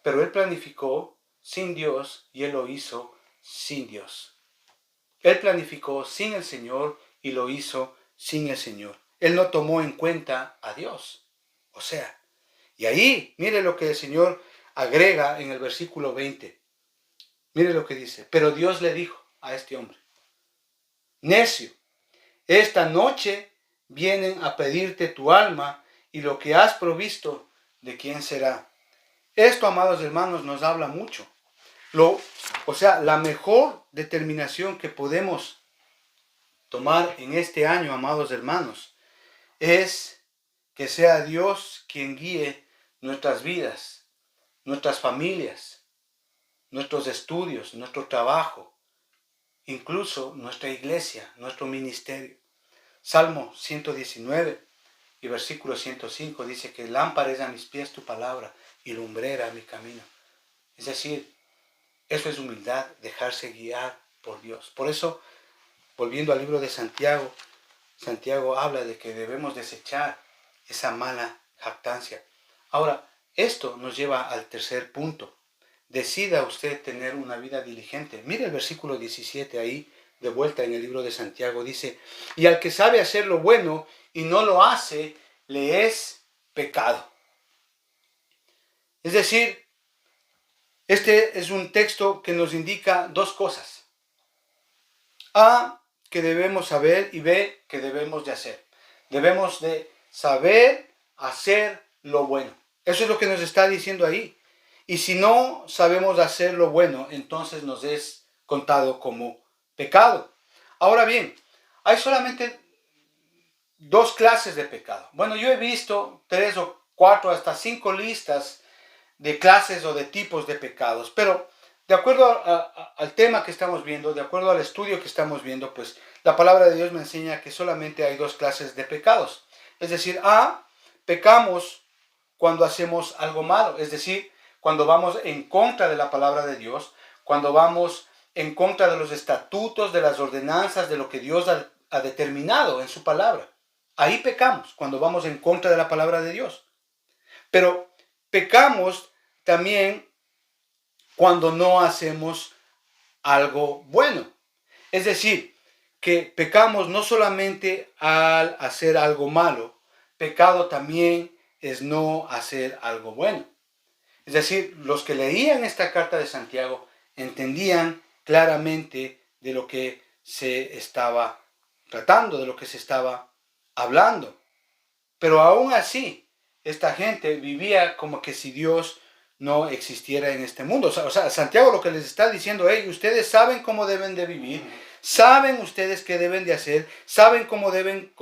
Pero él planificó sin Dios y él lo hizo sin Dios. Él planificó sin el Señor y lo hizo sin el Señor. Él no tomó en cuenta a Dios. O sea, y ahí, mire lo que el Señor agrega en el versículo 20. Mire lo que dice. Pero Dios le dijo a este hombre, necio, esta noche vienen a pedirte tu alma y lo que has provisto, ¿de quién será? Esto, amados hermanos, nos habla mucho. O sea, la mejor determinación que podemos tomar en este año, amados hermanos, es que sea Dios quien guíe nuestras vidas, nuestras familias, nuestros estudios, nuestro trabajo, incluso nuestra iglesia, nuestro ministerio. Salmo 119 y versículo 105 dice que lámpara es a mis pies tu palabra y lumbrera a mi camino. Es decir, eso es humildad, dejarse guiar por Dios. Por eso, volviendo al libro de Santiago, Santiago habla de que debemos desechar esa mala jactancia. Ahora, esto nos lleva al tercer punto. Decida usted tener una vida diligente. Mire el versículo 17 ahí, de vuelta en el libro de Santiago, dice, y al que sabe hacer lo bueno y no lo hace, le es pecado. Es decir, este es un texto que nos indica dos cosas. A, que debemos saber, y B, que debemos de hacer. Debemos de saber hacer lo bueno. Eso es lo que nos está diciendo ahí. Y si no sabemos hacer lo bueno, entonces nos es contado como pecado. Ahora bien, hay solamente dos clases de pecado. Bueno, yo he visto 3 o 4 hasta 5 listas de clases o de tipos de pecados, pero de acuerdo al tema que estamos viendo, de acuerdo al estudio que estamos viendo, pues la palabra de Dios me enseña que solamente hay dos clases de pecados. Es decir, pecamos cuando hacemos algo malo, es decir, cuando vamos en contra de la palabra de Dios, cuando vamos en contra de los estatutos, de las ordenanzas, de lo que Dios ha determinado en su palabra. Ahí pecamos, cuando vamos en contra de la palabra de Dios. Pero pecamos también cuando no hacemos algo bueno. Es decir, que pecamos no solamente al hacer algo malo, pecado también es no hacer algo bueno. Es decir, los que leían esta carta de Santiago entendían claramente de lo que se estaba tratando, de lo que se estaba hablando. Pero aún así, esta gente vivía como que si Dios no existiera en este mundo. O sea, Santiago lo que les está diciendo, hey, ustedes saben cómo deben de vivir, saben ustedes qué deben de hacer, saben cómo deben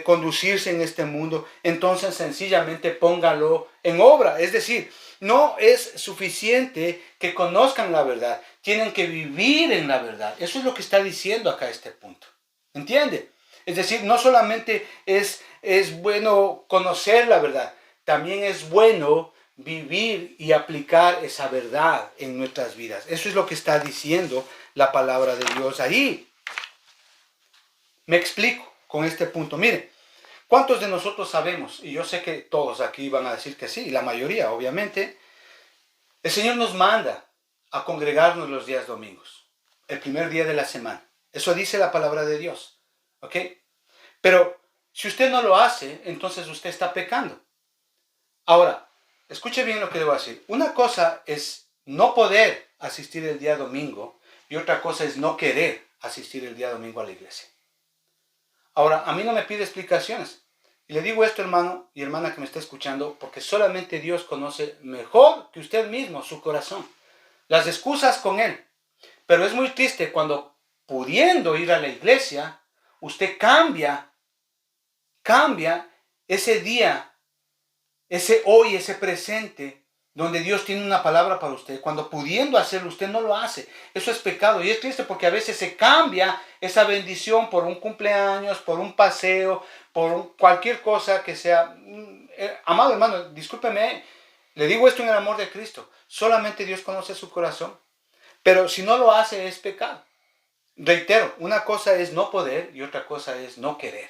conducirse en este mundo, entonces sencillamente póngalo en obra. Es decir, no es suficiente que conozcan la verdad, tienen que vivir en la verdad. Eso es lo que está diciendo acá este punto. ¿Entiende? Es decir, no solamente es bueno conocer la verdad, también es bueno vivir y aplicar esa verdad en nuestras vidas. Eso es lo que está diciendo la palabra de Dios ahí. Me explico con este punto. Mire, ¿cuántos de nosotros sabemos? Y yo sé que todos aquí van a decir que sí, la mayoría obviamente. El Señor nos manda a congregarnos los días domingos, el primer día de la semana. Eso dice la palabra de Dios. ¿Ok? Pero si usted no lo hace, entonces usted está pecando. Ahora, escuche bien lo que le voy a decir. Una cosa es no poder asistir el día domingo y otra cosa es no querer asistir el día domingo a la iglesia. Ahora, a mí no me pide explicaciones. Y le digo esto, hermano y hermana que me está escuchando, porque solamente Dios conoce mejor que usted mismo su corazón. Las excusas con Él. Pero es muy triste cuando pudiendo ir a la iglesia, usted cambia ese día, ese hoy, ese presente, donde Dios tiene una palabra para usted. Cuando pudiendo hacerlo, usted no lo hace. Eso es pecado. Y es triste porque a veces se cambia esa bendición por un cumpleaños, por un paseo, por cualquier cosa que sea. Amado hermano, discúlpeme, le digo esto en el amor de Cristo. Solamente Dios conoce su corazón. Pero si no lo hace, es pecado. Reitero, una cosa es no poder y otra cosa es no querer.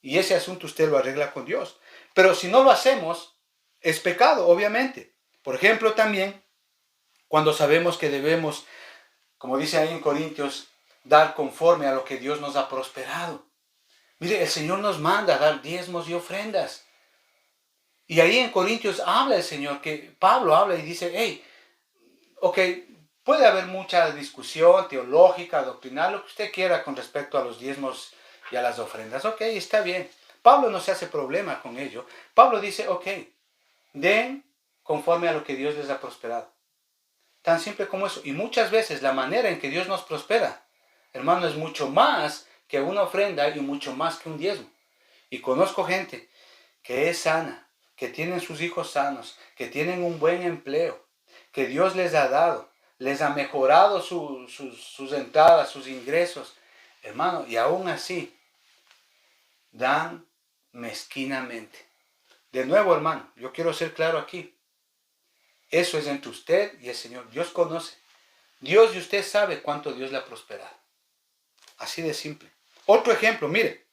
Y ese asunto usted lo arregla con Dios. Pero si no lo hacemos, es pecado, obviamente. Por ejemplo, también, cuando sabemos que debemos, como dice ahí en Corintios, dar conforme a lo que Dios nos ha prosperado. Mire, el Señor nos manda a dar diezmos y ofrendas. Y ahí en Corintios habla el Señor, que Pablo habla y dice, hey, ok, puede haber mucha discusión teológica, doctrinal, lo que usted quiera con respecto a los diezmos y a las ofrendas. Ok, está bien. Pablo no se hace problema con ello. Pablo dice, ok, den conforme a lo que Dios les ha prosperado. Tan simple como eso. Y muchas veces la manera en que Dios nos prospera, hermano, es mucho más que una ofrenda y mucho más que un diezmo. Y conozco gente que es sana, que tienen sus hijos sanos, que tienen un buen empleo, que Dios les ha dado, les ha mejorado sus entradas, sus ingresos, hermano, y aún así dan mezquinamente. De nuevo, hermano, yo quiero ser claro aquí. Eso es entre usted y el Señor. Dios conoce. Dios y usted sabe cuánto Dios le ha prosperado. Así de simple. Otro ejemplo, mire.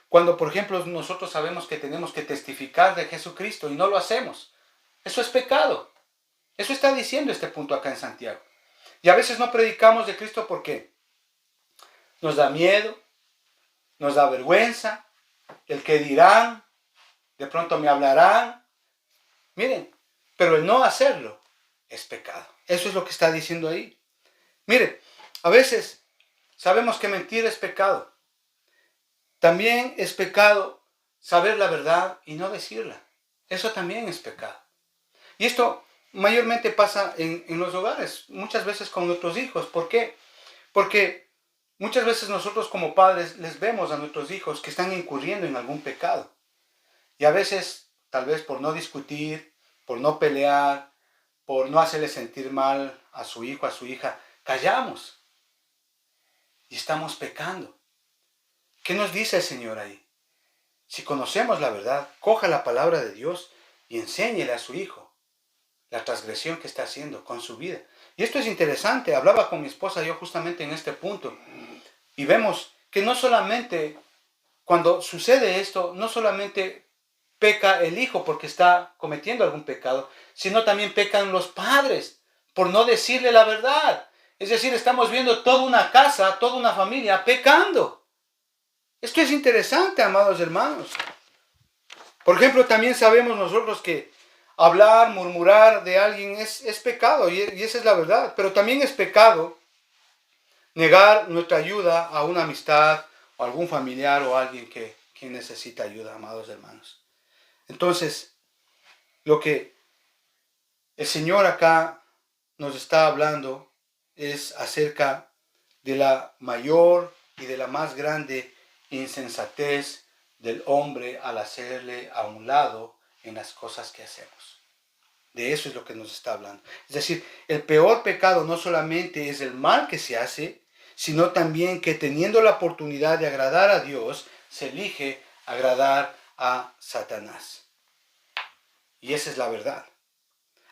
Cuando, por ejemplo, nosotros sabemos que tenemos que testificar de Jesucristo y no lo hacemos. Eso es pecado. Eso está diciendo este punto acá en Santiago. Y a veces no predicamos de Cristo porque nos da miedo, nos da vergüenza, el que dirán, de pronto me hablarán. Miren, pero el no hacerlo es pecado. Eso es lo que está diciendo ahí. Mire, a veces sabemos que mentir es pecado. También es pecado saber la verdad y no decirla. Eso también es pecado. Y esto mayormente pasa en los hogares, muchas veces con nuestros hijos. ¿Por qué? Porque muchas veces nosotros como padres les vemos a nuestros hijos que están incurriendo en algún pecado. Y a veces, tal vez por no discutir, por no pelear, por no hacerle sentir mal a su hijo, a su hija, callamos y estamos pecando. ¿Qué nos dice el Señor ahí? Si conocemos la verdad, coja la palabra de Dios y enséñele a su hijo la transgresión que está haciendo con su vida. Y esto es interesante. Hablaba con mi esposa yo justamente en este punto. Y vemos que no solamente cuando sucede esto, no solamente peca el hijo porque está cometiendo algún pecado, sino también pecan los padres por no decirle la verdad. Es decir, estamos viendo toda una casa, toda una familia pecando. Esto es interesante, amados hermanos. Por ejemplo, también sabemos nosotros que hablar, murmurar de alguien es pecado, y esa es la verdad. Pero también es pecado negar nuestra ayuda a una amistad o a algún familiar o a alguien que necesita ayuda, amados hermanos. Entonces, lo que el Señor acá nos está hablando es acerca de la mayor y de la más grande insensatez del hombre al hacerle a un lado en las cosas que hacemos. De eso es lo que nos está hablando. Es decir, el peor pecado no solamente es el mal que se hace, sino también que teniendo la oportunidad de agradar a Dios, se elige agradar a Satanás. Y esa es la verdad.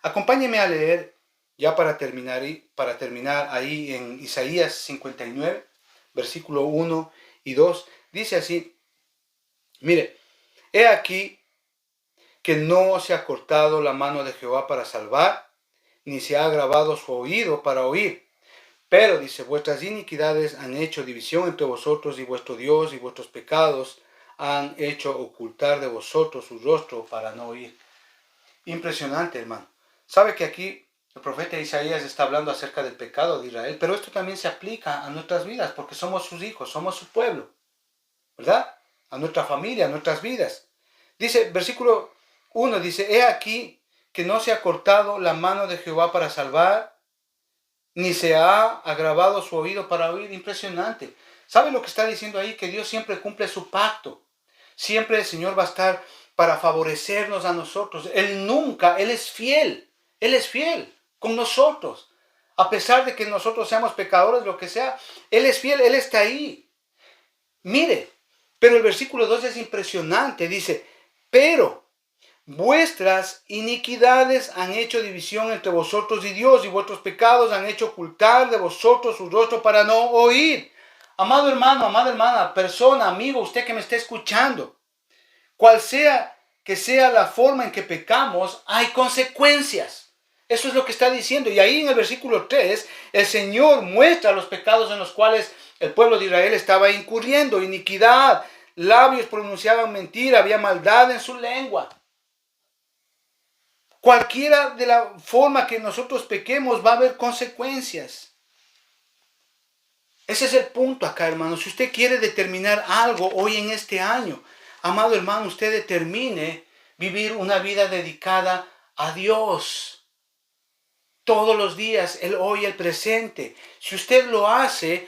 Acompáñeme a leer, ya para terminar ahí en Isaías 59, versículo 1 y 2. Dice así, mire, he aquí que no se ha cortado la mano de Jehová para salvar, ni se ha agravado su oído para oír. Pero, dice, vuestras iniquidades han hecho división entre vosotros y vuestro Dios, y vuestros pecados han hecho ocultar de vosotros su rostro para no oír. Impresionante, hermano. Sabe que aquí el profeta Isaías está hablando acerca del pecado de Israel, pero esto también se aplica a nuestras vidas, porque somos sus hijos, somos su pueblo, ¿verdad? A nuestra familia, a nuestras vidas. Dice, versículo 1, dice, he aquí que no se ha cortado la mano de Jehová para salvar, ni se ha agravado su oído para oír. Impresionante. ¿Sabe lo que está diciendo ahí? Que Dios siempre cumple su pacto. Siempre el Señor va a estar para favorecernos a nosotros. Él es fiel con nosotros. A pesar de que nosotros seamos pecadores, lo que sea, Él es fiel, Él está ahí. Mire, pero el versículo 2 es impresionante. Dice, pero vuestras iniquidades han hecho división entre vosotros y Dios, y vuestros pecados han hecho ocultar de vosotros su rostro para no oír. Amado hermano, amada hermana, persona, amigo, usted que me está escuchando, cual sea que sea la forma en que pecamos, hay consecuencias. Eso es lo que está diciendo. Y ahí en el versículo 3, el Señor muestra los pecados en los cuales el pueblo de Israel estaba incurriendo. Iniquidad, labios pronunciaban mentira, había maldad en su lengua. Cualquiera de la forma que nosotros pequemos va a haber consecuencias. Ese es el punto acá, hermano. Si usted quiere determinar algo hoy en este año, amado hermano, usted determine vivir una vida dedicada a Dios. Todos los días, el hoy, el presente. Si usted lo hace,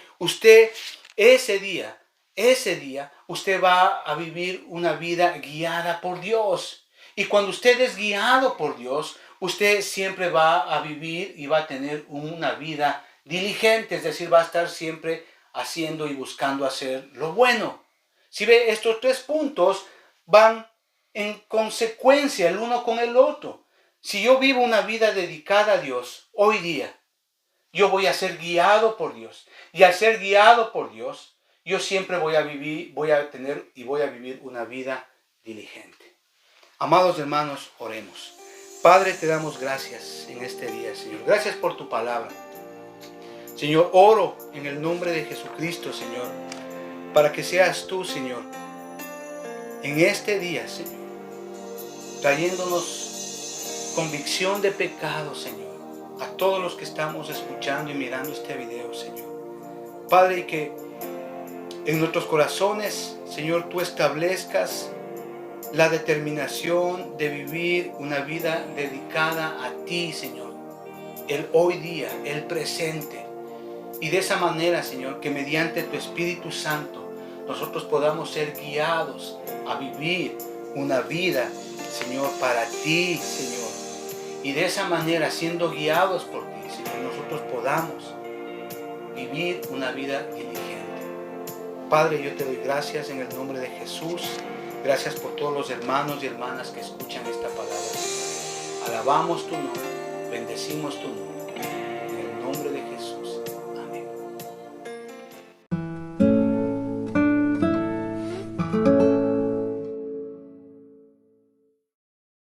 ese día, usted va a vivir una vida guiada por Dios. Y cuando usted es guiado por Dios, usted siempre va a vivir y va a tener una vida diligente, es decir, va a estar siempre haciendo y buscando hacer lo bueno. Si ve, estos tres puntos van en consecuencia el uno con el otro. Si yo vivo una vida dedicada a Dios hoy día, yo voy a ser guiado por Dios. Y al ser guiado por Dios, yo siempre voy a vivir una vida diligente. Amados hermanos, oremos. Padre, te damos gracias en este día, Señor. Gracias por tu palabra. Señor, oro en el nombre de Jesucristo, Señor, para que seas tú, Señor, en este día, Señor, trayéndonos convicción de pecado, Señor, a todos los que estamos escuchando y mirando este video, Señor. Padre, y que en nuestros corazones, Señor, tú establezcas la determinación de vivir una vida dedicada a ti, Señor, el hoy día, el presente. Y de esa manera, Señor, que mediante tu Espíritu Santo nosotros podamos ser guiados a vivir una vida, Señor, para ti, Señor. Y de esa manera, siendo guiados por ti, Señor, nosotros podamos vivir una vida diligente. Padre, yo te doy gracias en el nombre de Jesús. Gracias por todos los hermanos y hermanas que escuchan esta palabra. Alabamos tu nombre, bendecimos tu nombre.